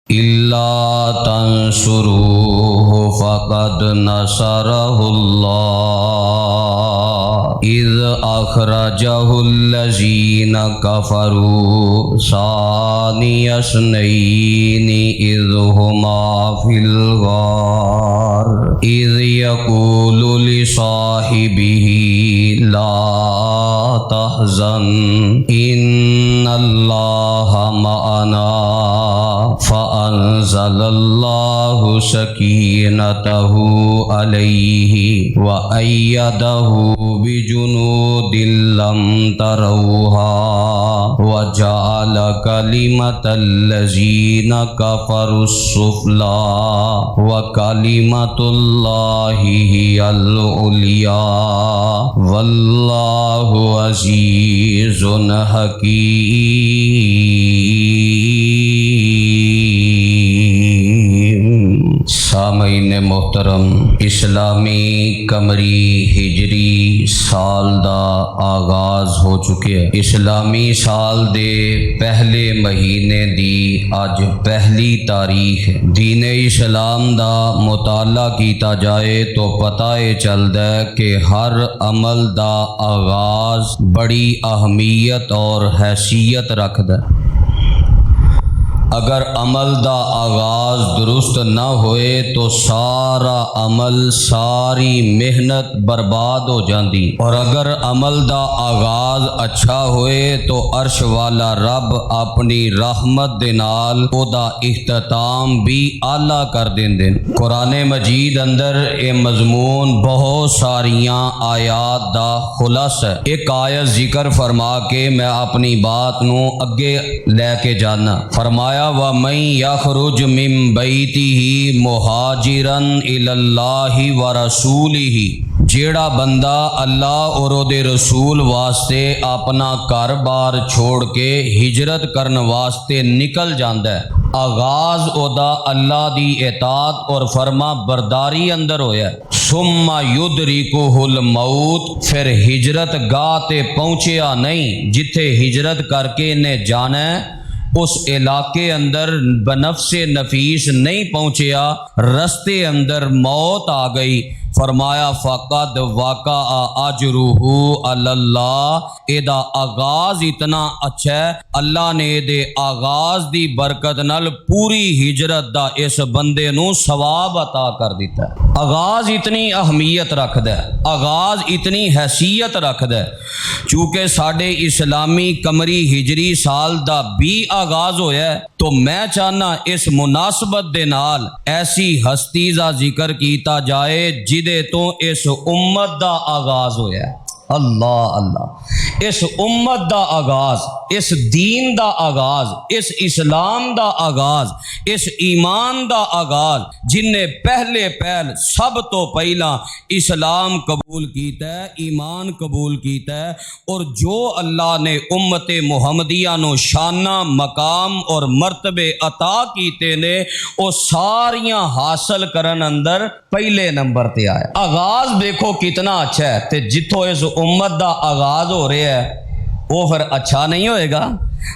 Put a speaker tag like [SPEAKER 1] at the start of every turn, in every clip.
[SPEAKER 1] इल्ला तंसुरूहु फ़क़द नसरहुल्लाह is अख़रजहुल्लज़ीना कफ़रू सानियस्नैनि is Huma fill गार is यक़ूलु लिसाहिबिही ला तहज़न इन्नल्लाहा मअना फ़अंज़लल्लाहु सकीनतहु अलैहि व अय्यदहु बिजुनूदिन लम तरौहा व जअल कलिमतल्लज़ीना कफ़रुस्सुफ़ला व कलिमतुल्लाहि हियल उलिया वल्लाहु अज़ीज़ुन हकीम। सामईन मोहतरम, इस्लामी कमरी हिजरी साल दा आगाज हो चुके हैं। इस्लामी साल दे पहले महीने दी अज पहली तारीख है। दीन इस्लाम दा मुताला कीता जाए तो पता ये चलता है कि हर अमल दा आगाज बड़ी अहमियत और हैसियत रखदा है। अगर अमल दा आगाज दुरुस्त न होए तो सारा अमल, सारी मेहनत बर्बाद हो जाती। और अगर अमल दा आगाज अच्छा होए तो अर्श वाला रब अपनी रहमत दे नाल ओदा इख्तिताम भी आला कर देंदे। कुरान मजीद अंदर ये मजमून बहुत सारियां आयात दा खुलासा है। एक आयत जिक्र फरमा के मैं अपनी बात नू अगे लेके जाना। फरमाया व मन यखरुज मिन बैतिही मुहाजिरन इलल्लाहि व रसूलिही, जेड़ा बंदा अल्लाह और ओदे रसूल वास्ते अपना घर बार छोड़ के हिजरत करन वास्ते निकल जांदा है। आगाज ओदा अल्लाह दी इताअत और फरमा बरदारी अंदर होया। सुम्मा युदरिकुहुल मौत, फिर हिजरत गाह ते पहुंचया नहीं जिथे हिजरत करके इन्हें जाना है, उस इलाके अंदर बनफ्से नफीस नहीं पहुंचया, रस्ते अंदर मौत आ गई। फरमाया फ़क़द वाक़ा अजरुहु अलल्लाह, एदा आगाज इतना अच्छा है, अल्लाह ने एदे आगाज दी बरकत नाल पूरी हिजरत दा इस बंदे नू सवाब अता कर दिता है। आगाज इतनी अहमियत रखदा है, आगाज इतनी हैसियत रखदा है। चूंकि साडे इस्लामी कमरी हिजरी साल दा भी आगाज होया है, तो मैं चाहना इस मुनासबत दे नाल ऐसी हस्ती दा जिक्र कीता जाए जिदे तो इस उम्मत दा आगाज होया है। अल्लाह अल्लाह, इस उम्मत दा आगाज, इस दीन दा आगाज, इस इस्लाम दा आगाज, इस ईमान दा आगाज, जिन्हें पहले पहल सब तो पहला इस्लाम कबूल कीता है, ईमान कबूल कीता है। और जो अल्लाह ने उम्मत मुहम्मदिया नो शाना, मकाम और मर्तबे अता कीते ने, वो सारियां हासिल करन अंदर पहले नंबर ते आया। आगाज देखो कितना अच्छा है, ते जिथों इस उम्मत दा आगाज हो रहा है वो फिर अच्छा नहीं होएगा।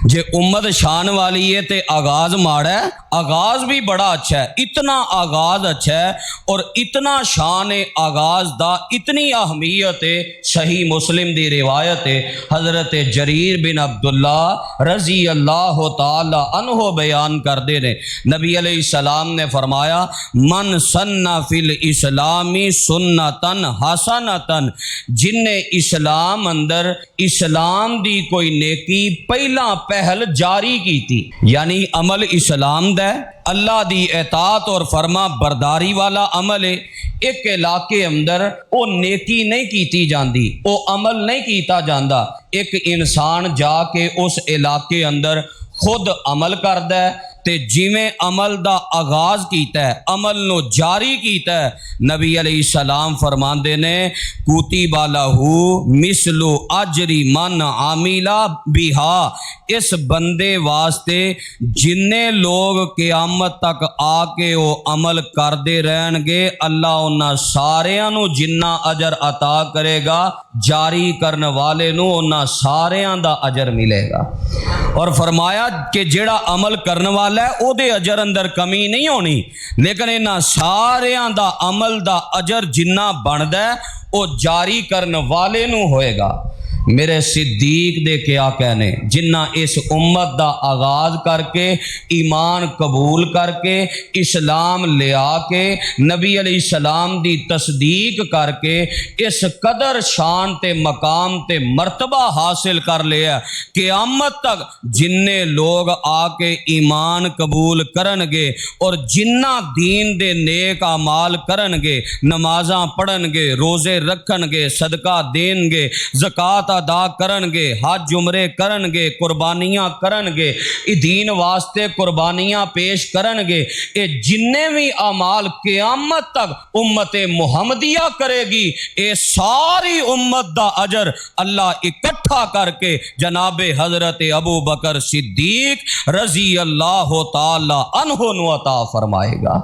[SPEAKER 1] जे उम्मत शान वाली है तो आगाज माड़ा है, आगाज भी बड़ा अच्छा है। इतना आगाज अच्छा है और इतना शान है आगाज दा, इतनी अहमियत है। सही मुस्लिम दी रिवायत है, हजरत जरीर बिन अब्दुल्ला रजी अल्लाह तआला अन्हो बयान करते ने, नबी अलैहिस्सलाम ने फरमाया मन सन्ना फिल इस्लामी सुन्नतन हसनतन, जिन्ने इस्लाम अंदर इस्लाम दी कोई नेकी पहला पहल जारी की थी, यानी अमल इस्लाम दा अल्लाह दी इताअत और फरमा बरदारी वाला अमल है। एक इलाके अंदर वो नेकी नहीं कीती जाती, वो अमल नहीं कीता जाता। एक इंसान जाके उस इलाके अंदर खुद अमल करदा है, ते जिवें अमल दा आगाज कीता है, अमल नो जारी कीता है, नबी अलैहिस्सलाम फरमांदे ने कुतिबा लहू मिसलु अजरी मन आमिला बिहा, इस बंदे वास्ते जिन्ने लोग क़यामत तक आके वो अमल करते रहनगे, अल्लाह उन्हां सारियां नू जिन्ना अजर अता करेगा, जारी करने वाले नू उन्हां सारियां दा अजर मिलेगा। और फरमाया कि जेड़ा अमल करने वाला अमल है ओदे अजर अंदर कमी नहीं होनी, लेकिन इन्हां सारियां दा अमल दा अजर जिन्ना बनदा है वो जारी करने वाले नूं होएगा। मेरे सिद्दीक दे क्या कहने, जिन्ना इस उम्मत दा आगाज करके ईमान कबूल करके इस्लाम लिया के नबी अलैहिस्सलाम दी तस्दीक करके इस कदर शान ते मकाम ते मर्तबा हासिल कर लिया, क़यामत तक जिन्ने लोग आके ईमान कबूल करनगे और जिन्ना दीन दे नेक अमाल करनगे, नमाज़ां पढ़नगे, रोज़े रखनगे, सदका देनगे, ज़कात अदा करनगे, हज उमरे करनगे, कुर्बानियां करनगे, दीन वास्ते कुर्बानियां पेश करनगे, ये जिन्ने भी अमाल क़यामत तक उम्मत मुहम्मदिया करेगी, ये सारी उम्मत दा अजर अल्लाह इकट्ठा करके जनाबे हजरत अबू बकर सिद्दीक रजी अल्लाह ताला अन्हु नु अता फरमाएगा।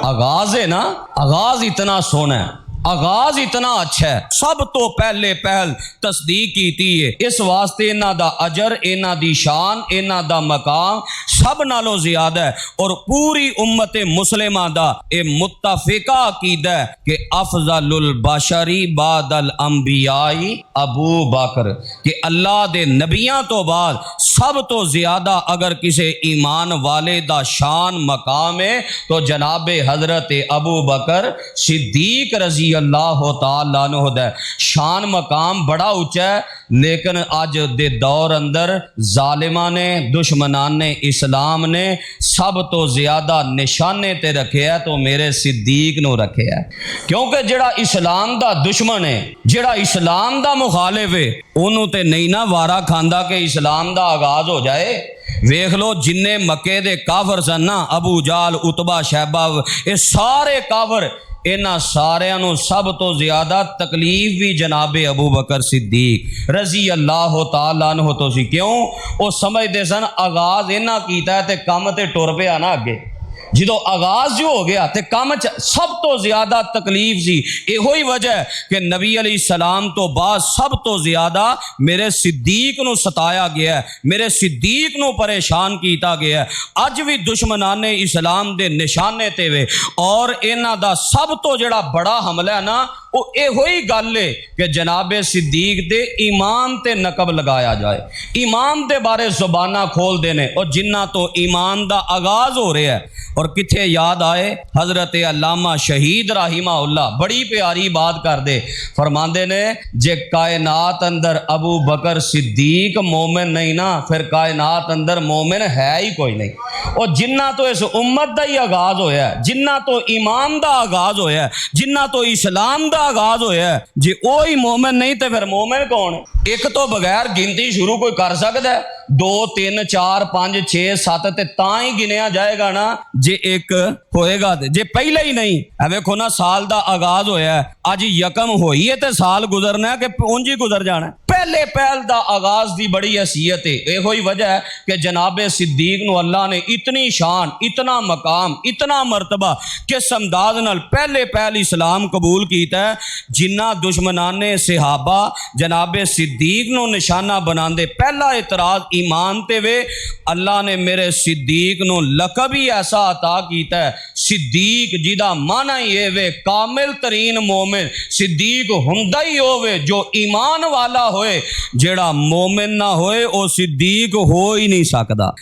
[SPEAKER 1] आगाज है ना, आगाज इतना सोना है, आगाज इतना अच्छा है। सब तो पहले पहल तस्दीक की है, इस वास्ते इन्हां दा अजर, इन्हां दी शान, इन्हां दा मकाम सब नालों ज्यादा है। और पूरी उम्मत मुस्लिमा दा ए मुत्तफिका अकीदा है कि अफजलुल बशरी बादल अंबियाई अबू बकर, कि अल्लाह दे नबियां तो बाद सब तो ज्यादा अगर किसी ईमान वाले दा शान मकाम है तो जनाबे हजरत अबू बकर सिद्दीक रजी अल्लाह तआला अन्हु दा शान मकाम बड़ा ऊंचा है। लेकिन अज दे दौर अंदर जालिमां ने, दुश्मनान ने इस्लाम ने सब तो ज्यादा निशाने ते रखे है तो मेरे सिद्दीक नो रखे है, क्योंकि जेड़ा इस्लाम दा दुश्मन है, जेड़ा इस्लाम दा मुखालिफ है, ओनू ते नहीं ना वारा खांदा कि इस्लाम दा आगाज हो जाए। वेख लो जिन्ने मक्के दे काफर सन ना, अबू जाल, उतबा, शैबा, ये सारे काफर, इन्हां सारियां नूं सब तो ज्यादा तकलीफ भी जनाबे अबू बकर सिद्दीक रजी अल्लाह तआला अन्हु तो सी। क्यों? वो समझते सन आगाज इन्हां कीता ते कम ते टुर पिया ना अगे, जो आगाज जो हो गया तो काम सब तो ज्यादा तकलीफ सी। इहो ही वजह कि नबी अलैहिस्सलाम तो बाद सब तो ज्यादा मेरे सिद्दीक नूं सताया गया है, मेरे सिद्दीक नूं परेशान किया गया है। अज भी दुश्मनाने इस्लाम दे निशाने ते वे, और इन्हां दा सब तो जिहड़ा बड़ा हमला है ना वो इहो ही गल है कि जनाबे सिद्दीक दे ईमान ते नकब लगाया जाए, ईमान दे बारे जुबाना खोल देने, और जिन्ना तो ईमान दा आगाज हो रहा है। और किथे याद आए हजरत अल्लामा शहीद राहिमाहुल्लाह बड़ी प्यारी बात कर दे, फरमांदे ने जे कायनात अंदर अबू बकर सिद्दीक मोमिन नहीं ना, फिर कायनात अंदर मोमिन है ही कोई नहीं। और जिन्ना तो इस उम्मत का ही आगाज होया है, जिन्ना तो ईमान का आगाज होया है, जिन्ना तो इस्लाम का आगाज होया है, जे ओ ही मोमिन नहीं तो फिर मोमिन कौन? एक तो बगैर गिनती शुरू कोई कर सकता है? 2 3 4 5 6 7 ते तां ही गिनिया जाएगा ना जे एक होएगा, जे पहले ही नहीं। वेखो ना साल का आगाज होया है, अज यकम होई है ते साल गुजरना है कि उंज ही गुजर जाना। पहले पहल दा आगाज दी बड़ी हैसियत है। इहो ही वजह है कि जनाबे सिद्दीक नूं अल्लाह ने इतनी शान, इतना मकाम, इतना मरतबा किस अंदाज नाल पहले पहल इस्लाम कबूल कीता है। जिन्ना दुश्मनाने सहाबा जनाबे सिद्दीक नूं निशाना बनांदे पहला इतराज ईमान ते वे, अल्लाह ने मेरे सिद्दीक नूं लकब ही ऐसा अता कीता है सिद्दीक, जिदा माना ही ये वे कामिल तरीन मोमिन। सिद्दीक हुंदा ही होवे जो ईमान वाला होए, जेड़ा मोमिन ना होए वो सिद्दीक हो ही नहीं सकता।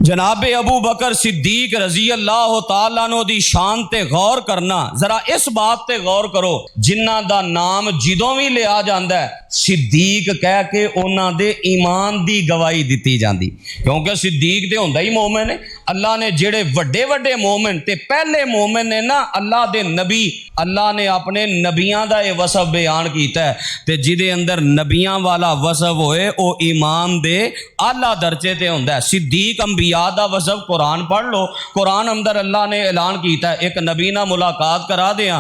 [SPEAKER 1] जनाबे अबू बकर सिद्दीक रजी अल्लाह तआला अन्हु दी शान ते गौर करना, जरा इस बात ते गौर करो, जिन्ना दा नाम जिदों भी लिया जाता है सिद्दीक कह के उन्हां दे ईमान दी गवाही दी जाती, क्योंकि सिद्दीक ते हुंदा ही मोमिन है। अल्लाह ने जेड़े वड्डे वड्डे मोमिन ते पहले मोमिन ने ना, अल्लाह दे नबी, अल्लाह ने अपने नबियां दा ये वसफ बयान कीता है, ते जिदे अंदर नबियां वाला वसफ होए वो ईमान दे आला दर्जे ते हुंदा है। सिद्दीक अंबिया दा वसफ कुरान पढ़ लो, कुरान अंदर अल्लाह ने ऐलान कीता है, एक नबी ना मुलाकात करा दिया,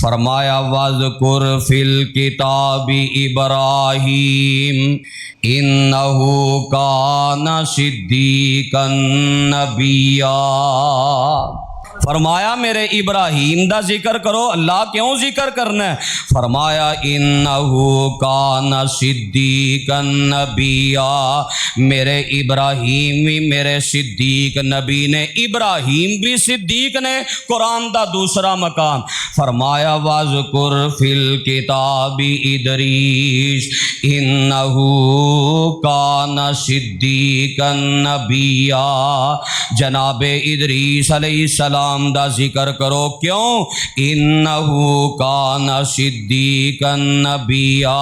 [SPEAKER 1] फरमाया वज़कुर फिल किताबी इब्राहीम इन्नहु काना सिद्दीकन नबिया। फरमाया मेरे इब्राहीम दा जिक्र करो। अल्लाह क्यों जिक्र करना है? फरमाया इन्नहु कान सिद्दीकन नबिया, मेरे इब्राहीम भी मेरे सिद्दीक नबी ने। इब्राहीम भी सिद्दीक ने, कुरान दा दूसरा मकाम। फरमाया वज़कुर फिल किताबी इदरीस इन्नहु कान सिद्दीकन नबिया, जनाबे इदरीस अलैहिस्सलाम दा जिक्र करो। क्यों? इन्नहु कान सिद्दीकन नबिया,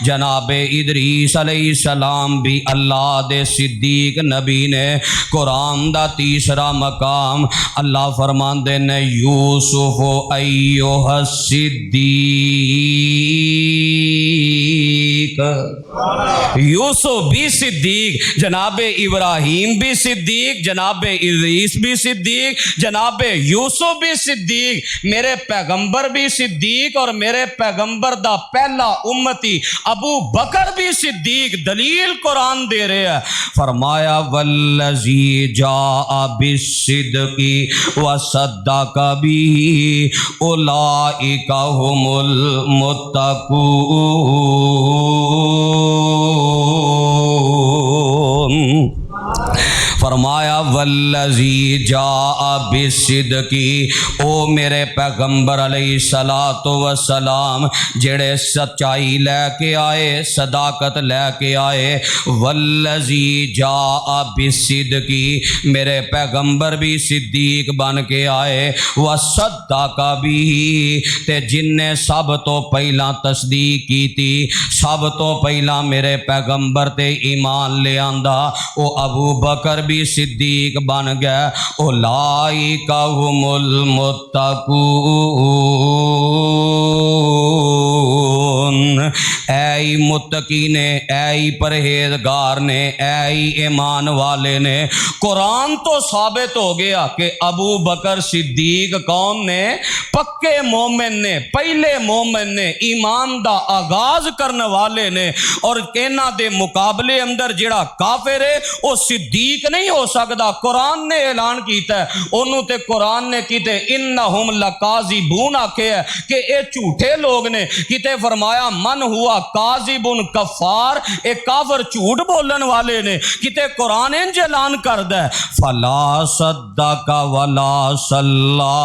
[SPEAKER 1] जनाबे इदरीस अलैहिस्सलाम भी अल्लाह दे सिद्दीक नबी ने। कुरान दा तीसरा मकाम अल्लाह फरमांदे ने यूसुफ अय्युहा सिद्दीक, यूसुफ भी सिद्दीक, जनाबे इब्राहीम भी सिद्दीक, जनाबे इदरीस भी सिद्दीक, जनाबे यूसुफ भी सिद्दीक, मेरे पैगंबर भी सिद्दीक और मेरे पैगंबर दा पहला उम्मती अबू बकर भी सिद्दीक। दलील कुरान दे रहे हैं। फरमाया वल्लज़ी जाअ बिस्सिद्क़ि व सद्दक़ बिही उलाइका हुमुल मुत्तक़ून। फरमाया वल्लज़ी जाअ बिस्सिद्क़ि, ओ मेरे पैगंबर अलैहिस्सलातु वस्सलाम जेड़े सच्चाई लैके आए, सदाकत लैके आए। वल्लज़ी जाअ बिस्सिद्क़ि, मेरे पैगंबर भी सिद्दीक बन के आए। वसद्दक़ बिही, ते जिन्ने सब तो पहला तस्दीक की थी, सब तो पहला मेरे पैगंबर ते ईमान ले आंदा, ओ अबू बकर भी सिद्दीक बन गया। उलाइका हुमुल मुत्तक़ून, ऐ मुत्तकी ने, ऐ परहेजगार ने, ऐ ईमान वाले ने। कुरान तो साबित हो गया कि अबू बकर सिद्दीक कौन ने? पक्के मोमिन ने, पहले मोमिन ने, ईमान दा आगाज करने वाले ने। और इन्हां दे मुकाबले अंदर जेड़ा काफिर है वो सिद्दीक नहीं हो सकता। कुरान ने ऐलान किया है, ओनू ते कुरान ने किते इन्नहुम लकाज़िबून आखे है कि ये झूठे लोग ने। किते फरमाया मन हुआ काज़िबुन कफ़ार, एक काफर झूठ बोलन वाले ने। किते कुरान इंज ऐलान करदा है फला सद्दक़ वला सल्ला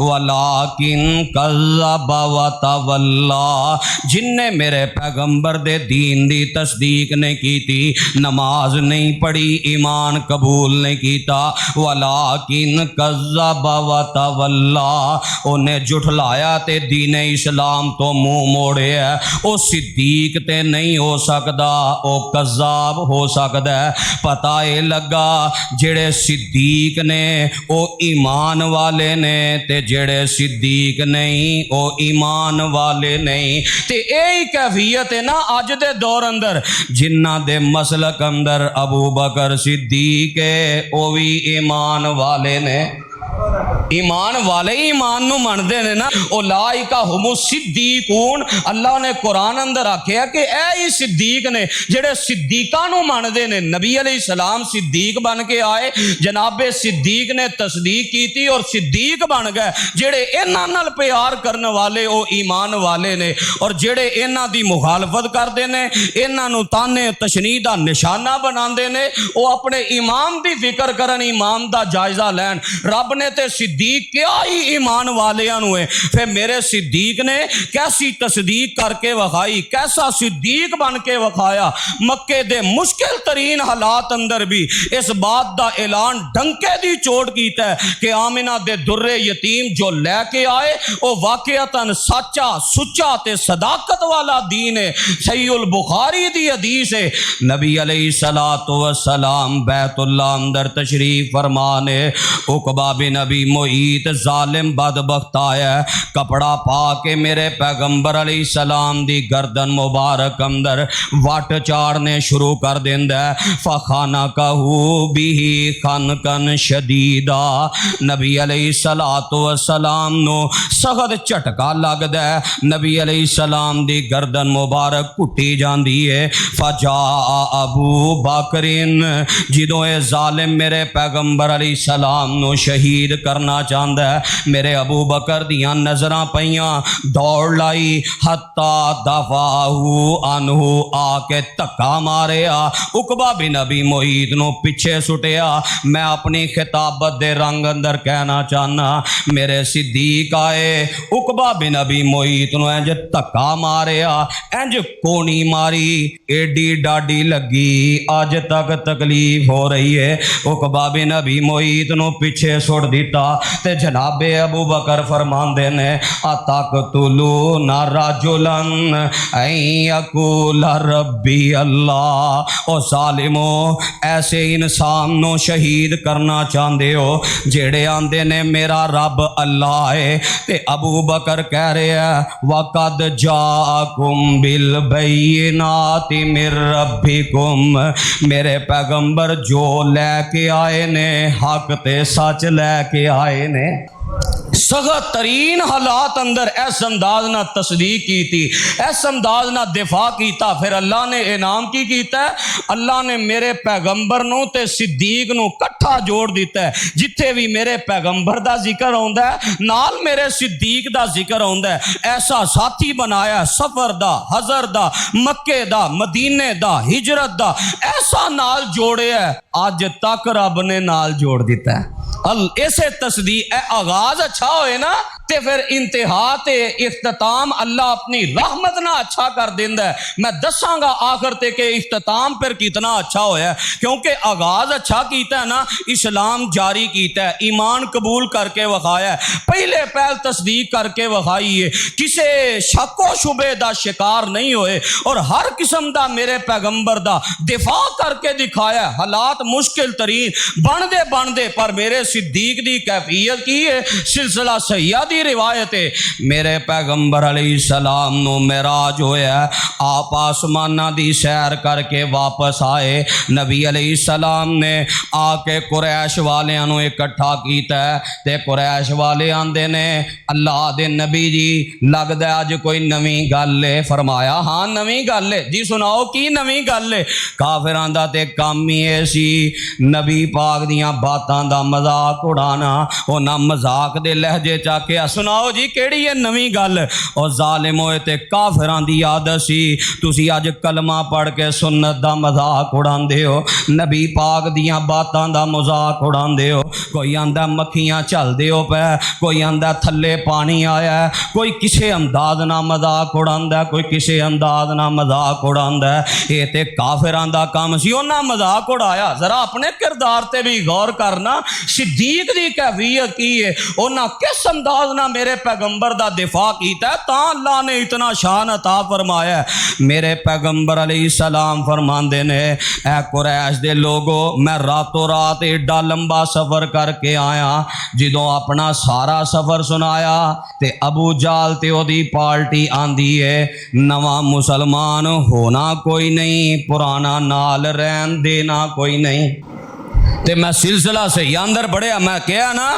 [SPEAKER 1] वलाकिन कज़्ज़ब व तवल्ला, जिन्ने मेरे पैगंबर दे दीन दी तस्दीक नहीं की थी, नमाज नहीं पढ़ी, ईमान कबूल नहीं कीता, वलाकिन कज़्ज़ब व तवल्ला, उन्हें जुठलाया ते दीन इस्लाम तो मुंह मोड़े है। वो सिद्दीक ते नहीं हो सकता, वो कज़्ज़ाब हो सकता है। पता ये लगा जेड़े सिद्दीक ने वो ईमान वाले ने, ते जेड़े सिद्दीक नहीं वो ईमान वाले नहीं। ते यही कैफियत है ना अज दे दौर अंदर, जिन्ना दे मसलक अंदर अबू बकर सिद्दीक है वो भी ईमान वाले ने। ईमान वाले ही ईमान नू मनदे ने ना। उलाइका हुमु सिद्दीकून, अल्लाह ने कुरान अंदर आख्या कि ऐ ही सिद्दीक ने जेड़े सिद्दीकां नू मनदे ने। नबी अलैहिस्सलाम सिद्दीक बन के आए, जनाबे सिद्दीक ने तस्दीक की थी और सिद्दीक बन गए। जेड़े इन्हां नाल प्यार करने वाले वो ईमान वाले ने, और जेड़े इन्हां दी मुखालफत करदे ने, इन्हां नू ताने तशनी दा निशाना बनांदे ने, वो अपने ईमान दी फिक्र करन, ईमान दा जायजा लैन। रब ने ते सिद्दीक क्या ही ईमान वालियां नू है। फिर मेरे सिद्दीक ने कैसी तस्दीक करके वखाई, कैसा सिद्दीक बन के वखाया। मक्के दे मुश्किल तरीन हालात अंदर भी इस बात दा ऐलान डंके दी चोट कीता है कि आमिना दे दुर्रे यतीम जो लैके आए वो वाकयातन सच्चा सुच्चा ते सदाकत वाला दीन है। सहीहुल बुखारी दी हदीस है, नबी अलैहिस्सलातु वस्सलाम बैतुल्लाह अंदर तशरीफ फरमाने, उकबा बिन नबी मोईत जालिम बदबख्त आया, कपड़ा पा के मेरे पैगंबर अलैहिस्सलाम दी गर्दन मुबारक अंदर वट चाड़ने शुरू कर देंदा है। फखाना कहू बिही खनकन शदीदा, नबी अलैहिस्सलातु वस्सलाम नो सख्त झटका लगदा है। नबी अलैहिस्सलाम दी गर्दन मुबारक कुटी जांदी है। फजा अबू बकरिन, जिदों ए जालिम मेरे पैगंबर अलैहिस्सलाम नो शहीद करना करना चाहता है। मेरे अबू बकर दियां नज़रां पईयां, दौड़ लाई, हत्ता दफाहू अनहू, आके धक्का मारिया, उकबा बिन अबी मुईत नूं पिछे सुटिया। मैं अपनी खिताबत दे रंग अंदर कहना चाहना, मेरे सिद्दीक आए, उकबा बिन अबी मुईत नूं इंज धक्का मारिया, इंज कोनी मारी, एडी डाडी लगी, अज तक तकलीफ हो रही है। उकबा बिन अबी मुईत नूं पिछे सुट दिता ते जनाबे अबू बकर फरमांदे ने, अतक तुलू ना राजुलन अकूल रब्बी अल्लाह। ओ सालिमो, ऐसे इंसान नूं शहीद करना चाहते हो जेड़े आंदे ने मेरा रब अल्लाह है। ते अबू बकर कह रहे हैं, वक़द जाकुम बिल बैयिनाति मिर रब्बिकुम, मेरे पैगंबर जो लैके आए ने हक ते सच लैके आए ने। सख्त तरीन हालात अंदर इस अंदाज ना तस्दीक की थी, इस अंदाज ना दिफा किया। फिर अल्लाह ने इनाम की कीता है, अल्लाह ने मेरे पैगंबर नूं ते सिद्दीक नूं कट्ठा जोड़ दिता है। जिथे भी मेरे पैगंबर दा जिक्र आउंदा है नाल मेरे सिद्दीक दा जिक्र आउंदा है। ऐसा साथी बनाया सफर दा, हजर दा, मक्के दा, मदीने दा, हिजरत दा, ऐसा नाल जोड़िया अज तक रब ने नाल जोड़ दिता है। इसे तस्दीक आगाज अच्छा होए ना ते फिर इंतहा ते इख्तिताम अल्लाह अपनी रहमत ना अच्छा कर देंदा है। मैं दसांगा आखिर ते के इख्तिताम फिर कितना अच्छा होया, क्योंकि आगाज अच्छा कीता है ना, इस्लाम जारी कीता है, ईमान कबूल करके वखाया है, पहले पहल तस्दीक करके वखाई है, किसे शको शुबे दा शिकार नहीं होए और हर किस्म दा मेरे पैगंबर दा दिफा करके दिखाया। हालात मुश्किल तरीन बनदे पर मेरे सिद्दीक दी कैफियत की है, सिलसिला सहिया दी रिवायत है। मेरे पैगंबर अलैहिस्सलाम नो मेराज होया, आप आसमाना दी सैर करके वापस आए। नबी अलैहिस्सलाम ने आके कुरैश वालियां नु इकट्ठा कीता ते कुरैश वाले आंदे ने, अल्लाह दे नबी जी लगदा अज कोई नवी गल है। फरमाया, हाँ नवी गल है जी, सुनाओ की नवी गल है। काफिरां दा ते काम ही है सी नबी पाक दियां बातां दा मजाक उड़ाना। उन्हां मजाक दे लहजे च आके सुनाओ जी केड़ी है नवी गल। और जालिम होए ते काफिरां दी आदत सी, तुसी अज कलमा पढ़ के सुन्नत दा मजाक उड़ांदे हो, नबी पाक दियां बातां दा मजाक उड़ांदे हो। कोई आंदा मक्खियां चलदे हो पै, कोई आंदा थल्ले पानी आया, कोई किसे अंदाज ना मजाक उड़ांदा, कोई किसे अंदाज ना मजाक उड़ांदा। ये ते काफिरां दा काम सी, उन्हां मजाक उड़ाया। जरा अपने किरदार ते भी गौर करना, सिद्दीक दी कैफियत की है, उन्हां किस अंदाज ना मेरे पैगंबर दा दिफा कीता, तां अल्लाह ने इतना शान अता फरमाया। मेरे पैगंबर अलैहिस्सलाम फरमांदे ने, ऐ कुरैश दे लोगो, मैं रातों रात एडा लंबा सफर करके आया। जिदों अपना सारा सफर सुनाया ते अबू जाल ते ओदी पार्टी आंदी है, नवा मुसलमान होना कोई नहीं, पुराना नाल रहन देना कोई नहीं। ते मैं सिलसिला सही अंदर बढ़िया, मैं कहा ना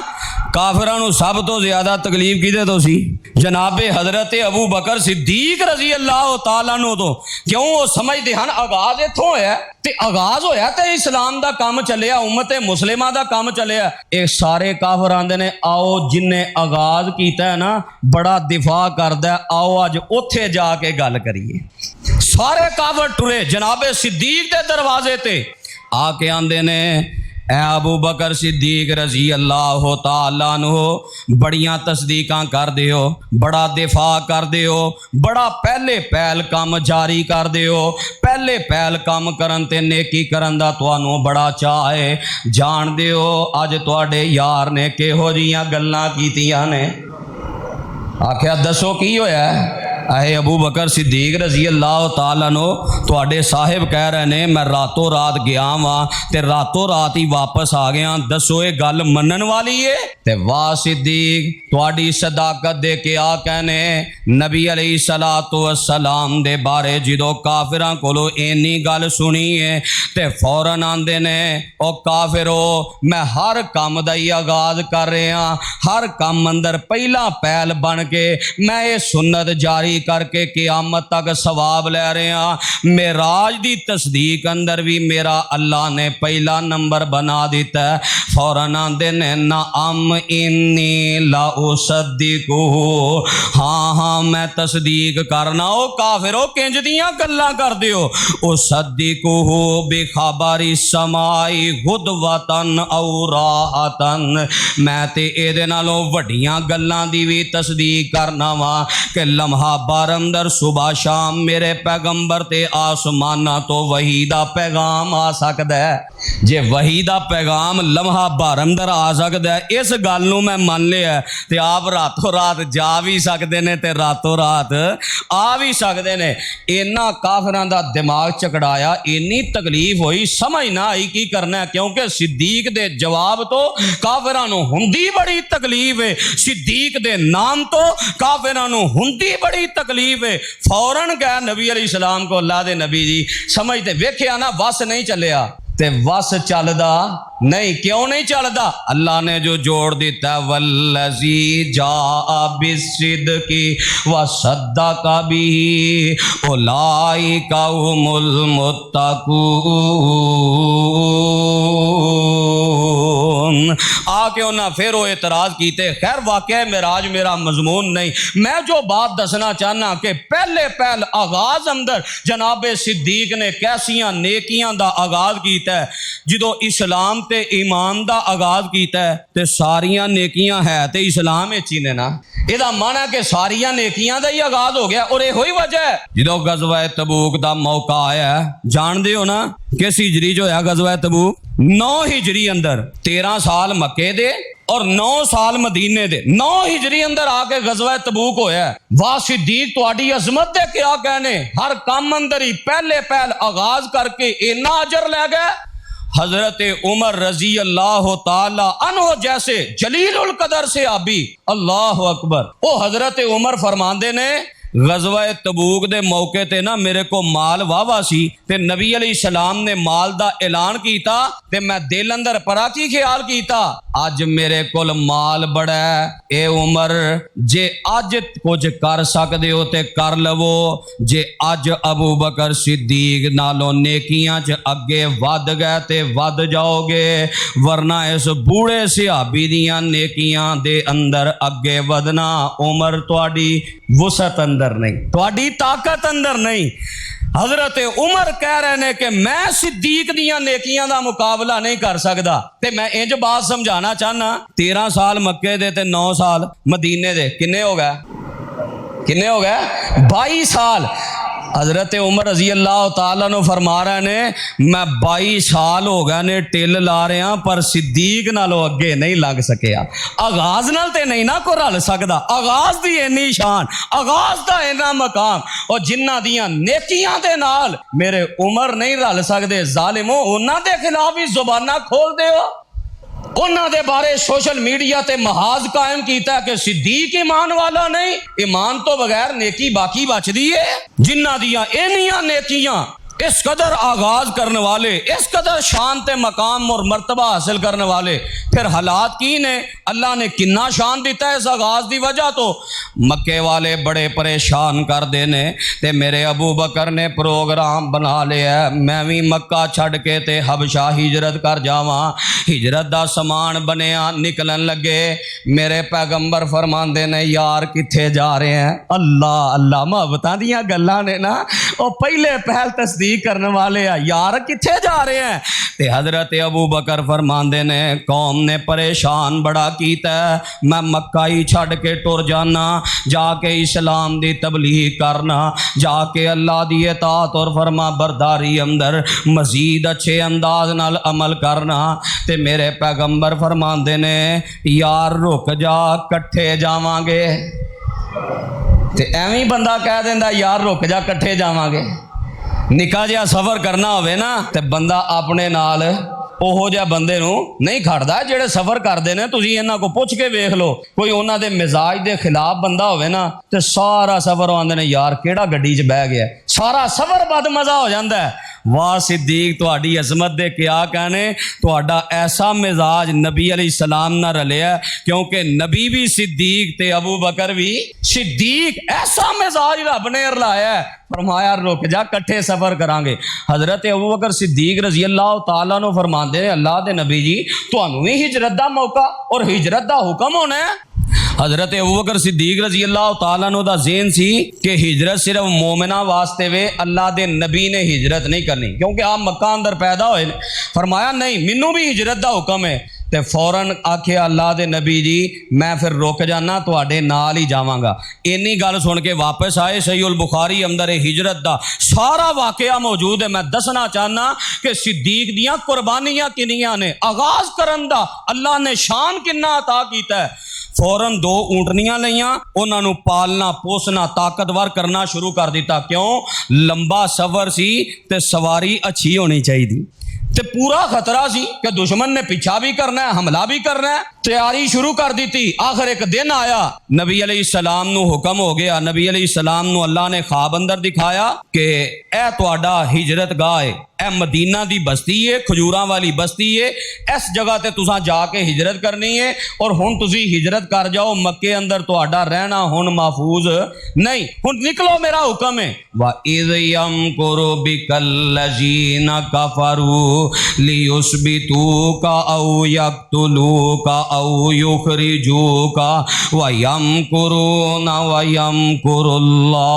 [SPEAKER 1] काफिरां नूं सब तो ज्यादा तकलीफ किदे तो सी, जनाबे हजरत अबू बकर सिद्दीक रजी अल्लाह तआला नो तो। क्यों वो समझते हैं आगाज इत्थों होया ते आगाज होया ते इस्लाम दा काम चलिया, उम्मत मुस्लिमा दा काम चलिया। ये सारे काफिर आंदे ने, आओ जिन्ने आगाज कीता है ना बड़ा दिफा करदा, आओ अज उत्थे जाके गल करिए। सारे काफिर टुरे जनाबे सिद्दीक दे दरवाजे ते आके आंदे ने, ऐ अबू बकर सिद्दीक रजी अल्लाह तआला अन्हु बड़ियां तस्दीकां कर दिओ, बड़ा दिफा कर दिओ, बड़ा पहले पहल काम जारी कर दिओ। पहले पहल काम करन ते नेकी करन दा तुहानू बड़ा चाह है। जान दिओ अज तुहाडे यार ने किहो जिहियां गल्लां कीतियां ने। आख्या दसो की होया। अहे अबू बकर सिद्दीक रजी अल्लाह तआला नो, तुहाडे साहिब कह रहे ने मैं रातों रात गया वां ते रातों रात ही वापस आ गया, दसो ये गल मनन वाली है। ते वाह सिद्दीक तुहाडी सदाकत दे के आ कहने नबी अलैहिस्सलातु वस्सलाम दे बारे जिदों काफिरां कोलों इन्नी गल सुनी है ते फौरन आंदे ने, ओ काफिरो मैं हर काम दा ही आगाज कर रहा, हर काम अंदर पहला पहल बन के मैं ये सुन्नत जारी तैयारी करके क़यामत तक सवाब लै रहे हैं। मेराज दी तस्दीक अंदर भी मेरा अल्लाह ने पहला नंबर बना दिता है। फौरन आंदे ने ना अम इन्नी ला उसद्दिकु, हाँ हाँ मैं तस्दीक करना। ओ काफिरो किंज दियां गल्लां करदे हो। ओ सद्दिकु बिखबरी समाई गुदवतन औरातन, मैं ते एदे नालों वड्डियां गल्लां दी भी तस्दीक करना वा कि लम्हा बार अंदर सुबह शाम मेरे पैगंबर ते आसमाना तो वही दा पैगाम आ सकदा है। जे वही दा पैगाम लम्हा बार अंदर आ सकदा है, इस गल नूं मैं मान लिया ते आप रातों रात जा भी सकते ने ते रातों रात आ भी सकते ने। इन्ना काफिरां दा दिमाग चकड़ाया, इन्नी तकलीफ होई, समझ ना आई की करना है, क्योंकि सिद्दीक दे जवाब तो काफिरां नूं हुंदी बड़ी तकलीफ है, सिद्दीक दे नाम तो काफिरां नूं हुंदी बड़ी तकलीफ है। फौरन गए नबी अलैहिस्सलाम को, अल्लाह दे नबी जी समझते वेख्या ना वस नहीं चलिया ते वस चलदा नहीं। क्यों नहीं चलदा? अल्लाह ने जो जोड़ दिता, वल्लज़ी जाअ बिस्सिद्क़ि व सद्दक़ बिही उलाइका हुमुल मुत्तक़ून। आके उन्हें फिर वो एतराज़ कीते। खैर वाक़या मेराज मेरा मजमून नहीं, मैं जो बात दसना चाहना कि पहले पहल आगाज अंदर जनाबे सिद्दीक ने कैसियां नेकियां दा आगाज कीता है। जो इस्लाम ते ईमान दा आगाज कीता है ते सारियां नेकियां है ते इस्लाम विच ही ने ना। इहदा माना कि सारियां नेकियां दा ही आगाज हो गया। और यही वजह है जो गज़वा तबूक दा मौका आया, जानते हो ना किस हिजरी जो है गज़वा तबूक? 9 हिजरी अंदर 13 साल मक्के दे और 9 साल मदीने दे। 9 हिजरी अंदर आके गज़वा तबूक होया। वाह सिद्दीक तुहाडी अजमत दे क्या कहने, हर काम अंदर ही पहले पहल आगाज करके इन्ना अजर लै गए। हजरत उमर रजी अल्लाह ताला अन्हो जैसे जलीलुल कदर से आबी, अल्लाह अकबर, ओ हजरत उमर फरमांदे ने गज़वा तबूक दे मौके ते ना मेरे को माल वावा सी ते नबी अलैहिस्सलाम ने माल दा ऐलान कीता ते मैं दिल अंदर परा की ख्याल कीता, अज मेरे कोल माल बड़ा है, ए उमर जे अज कुछ कर सकदे हो ते कर लवो। जे अज अबू बकर सिद्दीक नालों नेकियां च अगे वध गए ते वध जाओगे, वरना इस बूढ़े सहाबी दियां नेकियां दे अंदर अगे वधना उमर तुहाडी वसत अंदर नहीं, तुहाडी ताकत अंदर नहीं। हजरत उमर कह रहे ने कि मैं सिद्दीक दियां नेकियां दा मुकाबला नहीं कर सकदा। ते मैं इंज बात समझाना चाहना, 13 साल मक्के दे ते 9 साल मदीने दे किन्ने हो गए? 22 साल। हजरत उमर रजी अल्लाह तआला ने फरमा रहे ने मैं 22 साल हो गए ने टिल ला रहा पर सिद्दीक नालों अगे नहीं लग सकिया। आगाज नाल ते नहीं ना को रल सकदा, आगाज दी इन्नी शान, आगाज दा इन्ना मकाम, और जिन्हां दियां नेकियां दे नाल मेरे उमर नहीं रल सकदे, जालिमो उन्हां दे खिलाफ ही जुबाना खोल दिओ। उन्हां दे बारे सोशल मीडिया ते महाज कायम कीता कि सिद्दीक ईमान वाला नहीं, ईमान तो बगैर नेकी बाकी बचदी है। जिन्हां दियां इन्नियां नेकियां, इस कदर आगाज करने वाले, इस कदर शान ते मकाम और मर्तबा हासिल करने वाले, फिर हालात की ने, अल्लाह ने किन्ना शान दिता है इस आगाज की वजह। तो मक्के वाले बड़े परेशान कर देने ते मेरे अबू बकर ने प्रोग्राम बना लिया, मैं भी मक्का छड़ के ते हबशा हिजरत कर जावा। हिजरत दा समान बनया, निकलन लगे। मेरे पैगंबर फरमांदे ने यार किथे जा रहे हैं? अल्लाह अल्लाह, मुहब्बतां दियां गल्लां ने ना, और पहले पहल तस्दीक करने वाले आ, यार किथे जा रहे हैं? ते हजरत अबू बकर फरमांदे ने कौम ने परेशान बड़ा कीता, मैं मक्का ही छड़ के टुर जाना, जाके इस्लाम दी तबलीग करना, जाके अल्लाह दी इताअत और फरमा बरदारी अंदर मजीद अच्छे अंदाज नाल अमल करना। ते मेरे पैगंबर फरमांदे ने यार रुक जा, कट्ठे जावांगे। ते एवं बंदा कह देंदा यार रुक जा कट्ठे जावांगे। निका जिहा सफर करना होवे ना ते बंदा अपने नाल ओहो जिहा बंदे नूं नहीं खड़दा। जेड़े सफर करते हैं तुसीं इन्हां को पुछ के वेख लो, कोई उन्हां दे मिजाज दे खिलाफ बंदा होवे ना ते सारा सफर आंदे ने यार केड़ा गड्डी च बह गया, सारा सफर बद मजा हो जाता है। वाह सिद्दीक तुहाडी अजमत दे क्या कहने, तुहाडा ऐसा मिजाज नबी अलैहिस्सलाम नाल रलिया, क्योंकि नबी भी सिद्दीक ते अबू बकर भी सिद्दीक, ऐसा मिजाज रब ने रलाया है। फरमाया रुक जा, कट्ठे सफर करांगे। हजरत अबू बकर सिद्दीक रजी अल्लाह तआला नु फरमांदे ने, अल्लाह दे नबी जी तुहानू भी हिजरत दा मौका और हिजरत दा हुक्म होना है। हजरत अबू बकर सिद्दीक रजी अल्लाह तआला नु दा ज़हन सी कि हिजरत सिर्फ मोमिना वास्ते वे, अल्लाह दे नबी ने हिजरत नहीं करनी, क्योंकि आप मक्का अंदर पैदा होए। फरमाया नहीं, मैनू भी हिजरत दा हुक्म है। ते फौरन आखिया अल्लाह दे नबी जी मैं फिर रुक जाना, तुहाडे नाल ही जावांगा। इन्नी गल सुन के वापस आए। सही उल बुखारी अंदर हिजरत दा सारा वाकया मौजूद है। मैं दसना चाहना कि सिद्दीक दियां कुर्बानियां किनियां ने, आगाज करन दा अल्लाह ने शान किन्ना अता कीता है। फौरन 2 ऊंटनियां लईयां, उन्होंने पालना पोसना ताकतवर करना शुरू कर दिता। क्यों? लंबा सफर सी ते सवारी अच्छी होनी चाहिए, ते पूरा खतरा सी कि दुश्मन ने पीछा भी करना है, हमला भी करना है। तैयारी शुरू कर दी थी। आखिर एक दिन आया, नबी अलैहिस्सलाम नु हुक्म हो गया। नबी अलैहिस्सलाम नु अल्लाह ने ख्वाब अंदर दिखाया कि ए तुहाडा हिजरत गाह है, ए मदीना दी बस्ती है, खजूरां वाली बस्ती है, इस जगह ते तुसां जाके हिजरत करनी है और हुण तुसीं हिजरत कर जाओ। मक्के अंदर तुहाडा रहना हुण महफूज नहीं, हुण निकलो, मेरा हुक्म है। वा इज़ यमकुरु बिकल्लज़ीना कफरू लियुस्बितूका औ यक्तुलूका औ युखरिजूका व यमकुरूना व यमकुरुल्लाह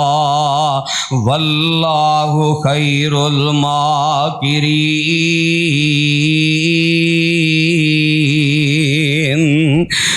[SPEAKER 1] वल्लाहु खैरुल माकिरीन।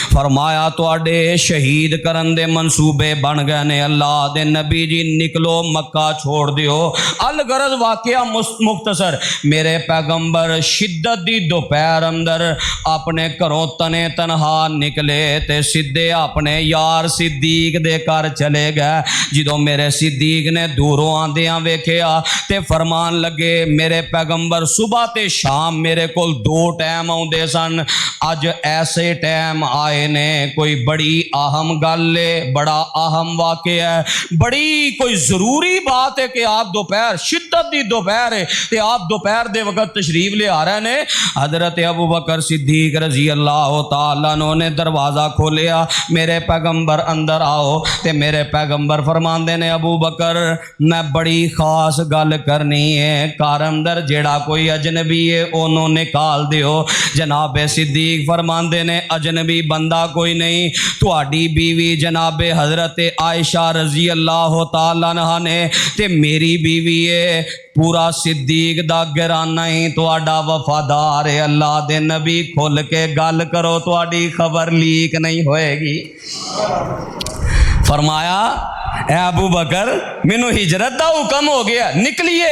[SPEAKER 1] फरमाया तुहाडे शहीद करन दे मंसूबे बन गए ने। अल्लाह दे नबी जी निकलो, मक्का छोड़ दियो। अल गरज वाकया मुख्तसर, मेरे पैगंबर शिद्दत दी दोपहर अंदर अपने घरों तने तनहा निकले ते सीधे अपने यार सिद्दीक दे घर चले गए। जिदों मेरे सिद्दीक ने दूरों आंदियां वेखिया ते फरमान लगे, मेरे पैगंबर सुबह ते शाम मेरे कोल 2 टाइम आउंदे सन, अज ऐसे टाइम आए ने, कोई बड़ी अहम गल है, बड़ा अहम वाकया है, बड़ी कोई जरूरी बात है कि आप दोपहर, शिद्दत दी दोपहर है ते आप दोपहर दे वक्त तशरीफ ले आ रहे ने। हजरत अबू बकर सिद्दीक रजी अल्लाह तआला ने दरवाजा खोलिया, मेरे पैगंबर अंदर आओ। ते मेरे पैगंबर फरमांदे ने, अबू बकर मैं बड़ी खास गल करनी है, घर अंदर जेड़ा कोई अजनबी है ओनू निकाल दियो। जनाब सिद्दीक फरमांदे ने, अजनबी बंदा कोई नहीं, तुहाडी बीवी जनाबे हजरत आयशा रजी अल्लाह तआला अन्हा ने ते मेरी बीवी है। पूरा सिद्दीक दा घराना ही तुहाडा वफादार है। अल्लाह दे नबी खुल के गल करो, तुहाडी खबर लीक नहीं होएगी। फरमाया, ए अबू बकर मैनू हिजरत दा हुक्म हो गया, निकलिए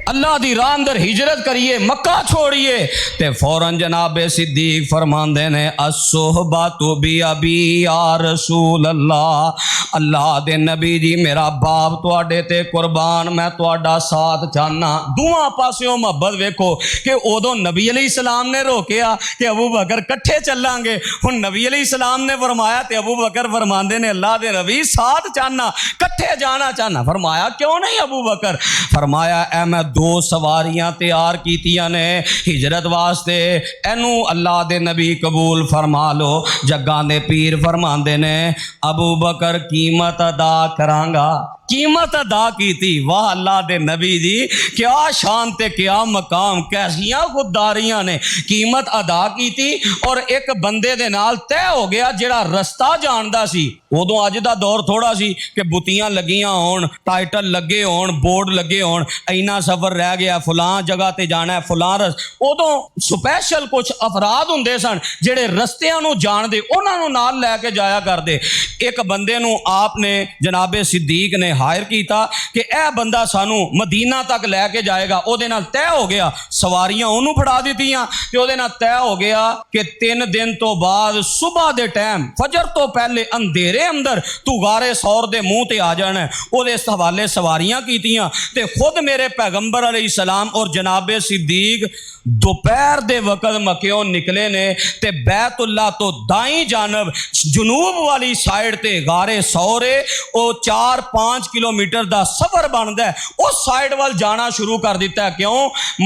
[SPEAKER 1] अल्लाह दी राह अंदर हिजरत करिए, मक्का छोड़िए। ते फौरन जनाबे सिद्दीक फरमांदे ने, अस्सोहबतु बि अबी या रसूल अल्लाह, अल्लाह दे नबी जी मेरा बाप तुहाडे ते कुर्बान, मैं तुहाडा साथ चाहना। दोवां पासियों मोहब्बत वेखो कि उदों नबी अलैहिस्सलाम ने रोकिया कि अबू बकर कट्ठे चलांगे, हुण नबी अलैहिस्सलाम ने फरमाया ते अबू बकर फरमांदे ने, अल्लाह दे नबी साथ चाहना, कट्ठे जाना चाहना। फरमाया क्यों नहीं अबू बकर? फरमाया, ए मैं 2 सवारियां तैयार कीतियां ने हिजरत वास्ते, एनू अल्लाह दे नबी कबूल फरमा लो। जग्गां दे पीर फरमांदे ने, अबू बकर कीमत अदा करांगा। कीमत अदा की थी। वाह अल्लाह दे नबी जी, क्या शान ते क्या मकाम, कैसियां खुददारियां ने। कीमत अदा की थी और एक बंदे दे नाल तय हो गया जेड़ा रस्ता जानदा सी। उदों अज दा दौर थोड़ा सी कि बुतियां लगियां होण, टाइटल लगे होण, बोर्ड लगे होण, इन्ना सफर रह गया, फलां जगह ते जाना है, फलां उदों स्पैशल कुछ अफराद हुंदे सन जेड़े रस्तियां नूं जानदे, उन्हां नूं नाल लैके जाया करदे। एक बंदे नूं आपने जनाबे सिद्दीक ने हायर किया कि यह बंदा सानू मदीना तक लैके जाएगा। उहदे नाल तय हो गया, सवारियां उन्होंने फड़ा दित्तियां ते उहदे नाल तय हो गया कि 3 दिन तो बाद सुबह दे टाइम फजर तो पहले अंधेरे अंदर तू गारे सौर दे मुंह ते आ जाना। उहदे हवाले सवारियां कीतियां ते खुद मेरे पैगंबर अलैहिस्सलाम और जनाबे सिद्दीक दोपहर दे वक़्त मक्कियों निकले ने ते बैतुल्ला तो दाई जानब जनूब वाली साइड ते गारे सौरे ओ 4-5 5 किलोमीटर का सफर बनता है, उस साइड वाल जाना शुरू कर दिता है। क्यों?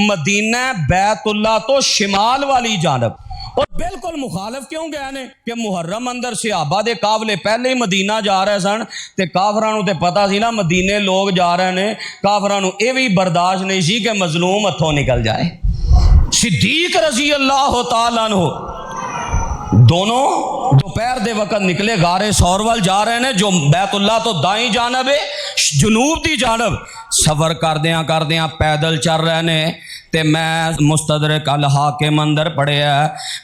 [SPEAKER 1] मदीना बैतुल्ला तो शिमाल वाली जानब, और बिल्कुल मुखालिफ क्यों गए ने कि मुहर्रम अंदर सहाबा दे काफले पहले ही मदीना जा रहे सन, ते काफरां नूं ते पता सी ना मदीने लोग जा रहे ने, काफरां नूं ये भी बर्दाश्त नहीं सी कि मजलूम हथों निकल जाए। सिद्दीक रजी अल्लाह तआला अन्हु दोनों दोपहर दे वक्त निकले, गारे सौर वाल जा रहे हैं, जो बैतुल्ला तो दाई जानब है, जनूब की जानब सफर करदियां पैदल चल रहे ने। ते मैं मुस्तदरक अल हाकिम अंदर पढ़िया,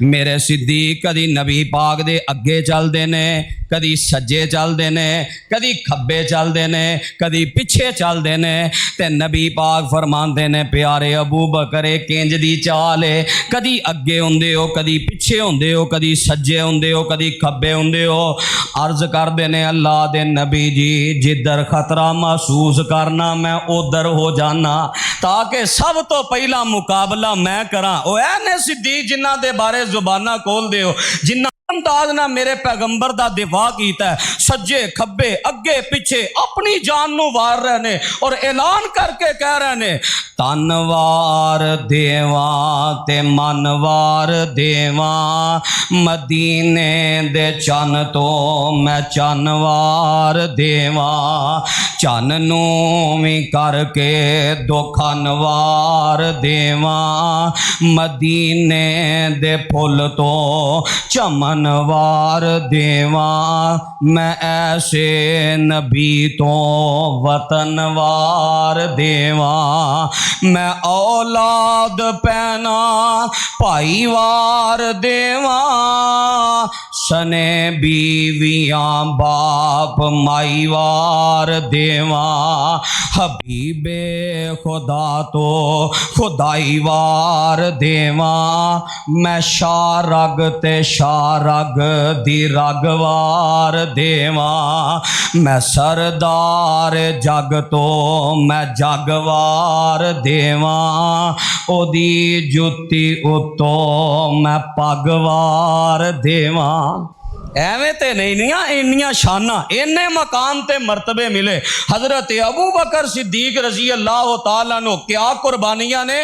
[SPEAKER 1] मेरे सिद्दीक कदी नबी पाक दे अगे चलते ने, कदी सज्जे चलते ने, कदी खब्बे चलते ने, कदी पिछे चलते ने। ते नबी पाक फरमाते ने, प्यारे अबू बकर किंज दी चाल है, कदी अगे होंदे हो, कदी पिछे होंदे हो, कदी सज्जे होंदे हो, कदी खब्बे होंदे हो। अर्ज करते ने, अल्लाह दे नबी जी, जिधर खतरा महसूस करना मैं उधर हो जाना, ताकि सब तो पहला मुकाबला मैं करा। ओ ऐ सिद्दीक जिन्हां दे बारे जुबाना खोल दे हो, जिन्हां अंदाज ना मेरे पैगंबर दा दिफा कीता है, सज्जे खब्बे अगे पिछे अपनी जान नू वार रहे ने और ऐलान करके कह रहे ने, तनवार देवा ते मनवार देवा, मदीने दे चन तो मैं चनवार देवा, चन नू भी करके दुखनवार देवा, मदीने दे फुल तो चमनवार देवा, मैं ऐसे नबी तो वतनवार देवा, मैं औलाद पैना भाईवार देवा, सने बीवियां बाप माईवार देवा, हबीबे खुदा तो खुदाईवार देवा, मैं शारग ते शारग दी रगवार देवा, मैं सरदार जग तो मैं जगवार देवा, ओदी जुत्ती उतो मैं पगवार देवा। एवें ते नहीं इन्नियां शाना इन्ने मकाम ते मरतबे मिले हजरत अबू बकर सिद्दीक रजी अल्लाह तआला नो। क्या कुर्बानियां ने,